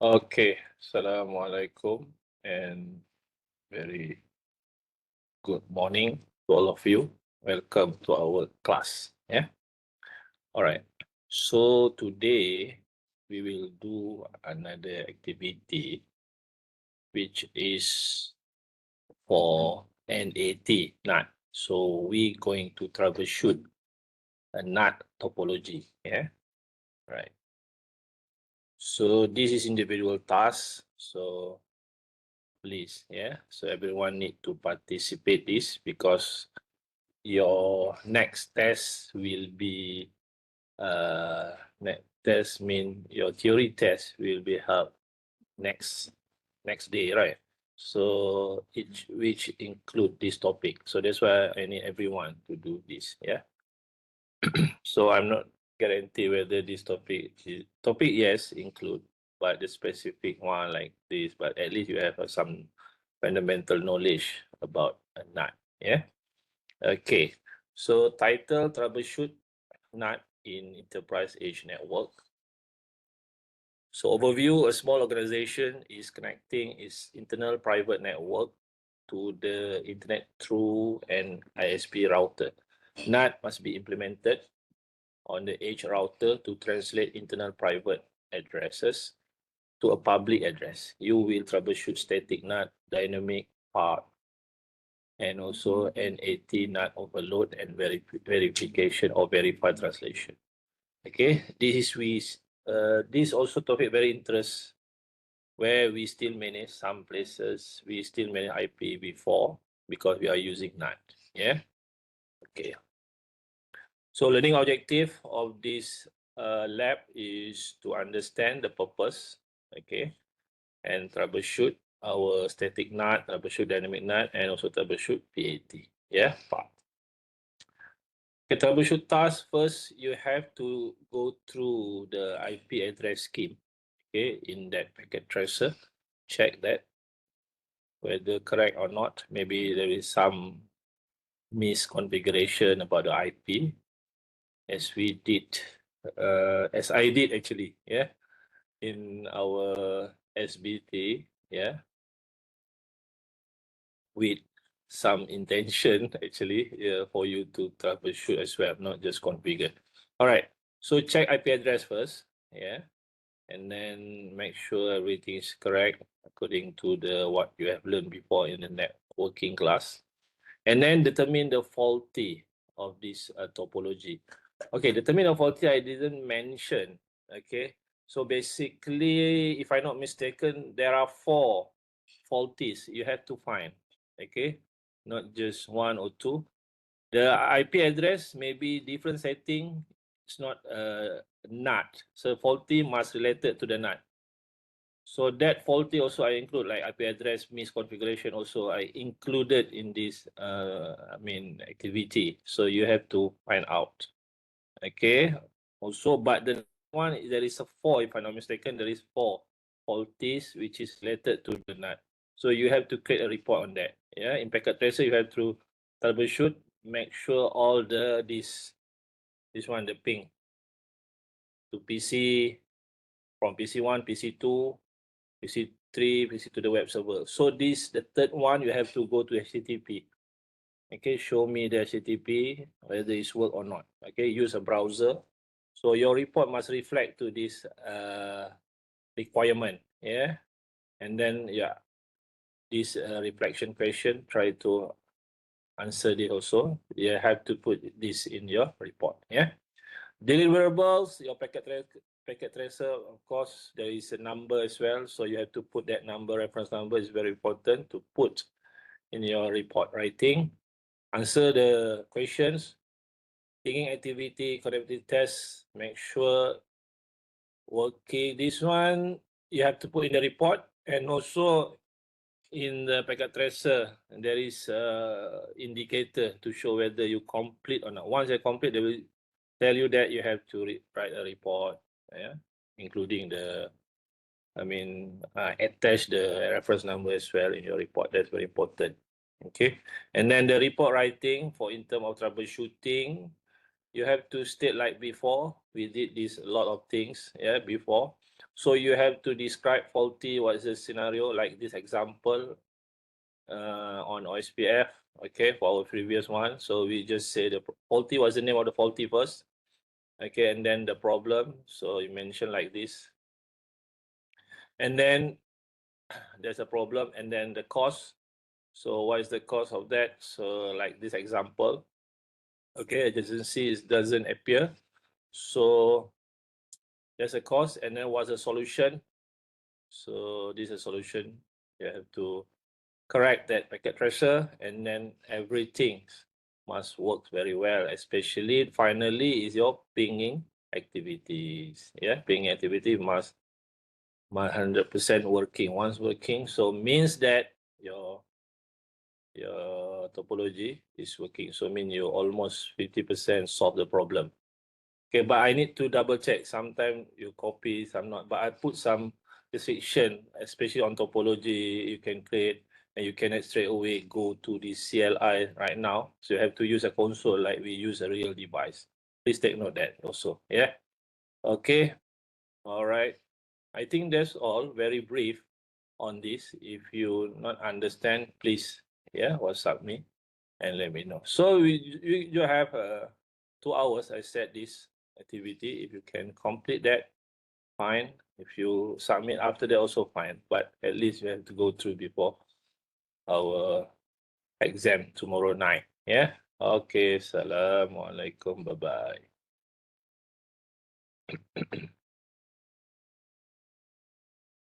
Okay, Assalamualaikum and very good morning to all of you. Welcome to our class. Yeah. All right. So today we will do another activity which is for NAT. So we're going to troubleshoot a NAT topology. Yeah. Right. So this is individual task. So please, yeah. So everyone need to participate this because your next test will be next test mean your theory test will be held next day, right? So each which include this topic. So that's why I need everyone to do this. Yeah. So I'm not guarantee whether this topic yes include, but the specific one like this, but at least you have some fundamental knowledge about a NAT. Yeah. Okay. So title troubleshoot NAT in enterprise edge network. So overview, a small organization is connecting its internal private network to the internet through an ISP router. NAT must be implemented on the edge router to translate internal private addresses to a public address. You will troubleshoot static NAT, dynamic part, and also NAT NAT overload and verification or verified translation. Okay, this also topic very interest where we still manage some places, we still manage IPv4 because we are using NAT. Yeah. Okay. So learning objective of this lab is to understand the purpose, okay, and troubleshoot our static NAT, troubleshoot dynamic NAT, and also troubleshoot PAT. Yeah, part. Okay, troubleshoot task first, you have to go through the IP address scheme, okay, in that packet tracer, check that whether correct or not. Maybe there is some misconfiguration about the IP, as we did, as I did actually, yeah, in our SBT, yeah, with some intention actually, yeah, for you to troubleshoot as well, not just configure. All right, so check IP address first, yeah, and then make sure everything is correct according to the what you have learned before in the networking class, and then determine the faulty of this topology. Okay, determine the faulty I didn't mention. Okay, so basically, if I'm not mistaken, there are 4 faulties you have to find. Okay, not just 1 or 2. The IP address may be different setting. It's not NAT. So faulty must related to the NAT. So that faulty also I include, like IP address misconfiguration also I included in this activity. So you have to find out. Okay. Also, but the one there is a 4, if I'm not mistaken, there is 4 faulties which is related to the NAT. So you have to create a report on that. Yeah, in packet tracer you have to troubleshoot, make sure all this one, the ping to PC, from PC1, PC2, PC3, PC to the web server. So this, the third one, you have to go to HTTP. Okay, show me the HTTP, whether it's work or not. Okay, use a browser. So your report must reflect to this requirement. Yeah, and then yeah, this reflection question, try to answer it also. You have to put this in your report. Yeah. Deliverables, your packet tracer, of course, there is a number as well. So you have to put that number, reference number is very important to put in your report writing. Answer the questions, pinging activity, connectivity test, make sure working. This one you have to put in the report, and also in the packet tracer, there is a indicator to show whether you complete or not. Once you complete, they will tell you that you have to write a report, yeah, including the, attach the reference number as well in your report. That's very important. Okay, and then the report writing for in terms of troubleshooting, you have to state like before. We did this a lot of things, yeah, before. So you have to describe faulty, what is the scenario, like this example on OSPF, okay, for our previous one. So we just say the faulty, what's the name of the faulty first, okay, and then the problem. So you mention like this. And then there's a problem, and then the cause. So what is the cause of that? So like this example, okay, adjacency doesn't appear. So there's a cause, and then what's the solution? So this is a solution. You have to correct that packet tracer, and then everything must work very well. Especially finally is your pinging activities. Yeah, pinging activity must 100% working. Once working, so means that your topology is working. So mean you almost 50% solve the problem. Okay, but I need to double check. Sometimes you copy, some not. But I put some restriction, especially on topology you can create, and you cannot straight away go to the CLI right now. So you have to use a console like we use a real device. Please take note that also. Yeah. Okay. All right. I think that's all. Very brief on this. If you not understand, please, yeah, WhatsApp me and let me know. So you have 2 hours. I said this activity. If you can complete that, fine. If you submit after that, also fine. But at least you have to go through before our exam tomorrow night. Yeah. Okay. Assalamualaikum. Bye bye.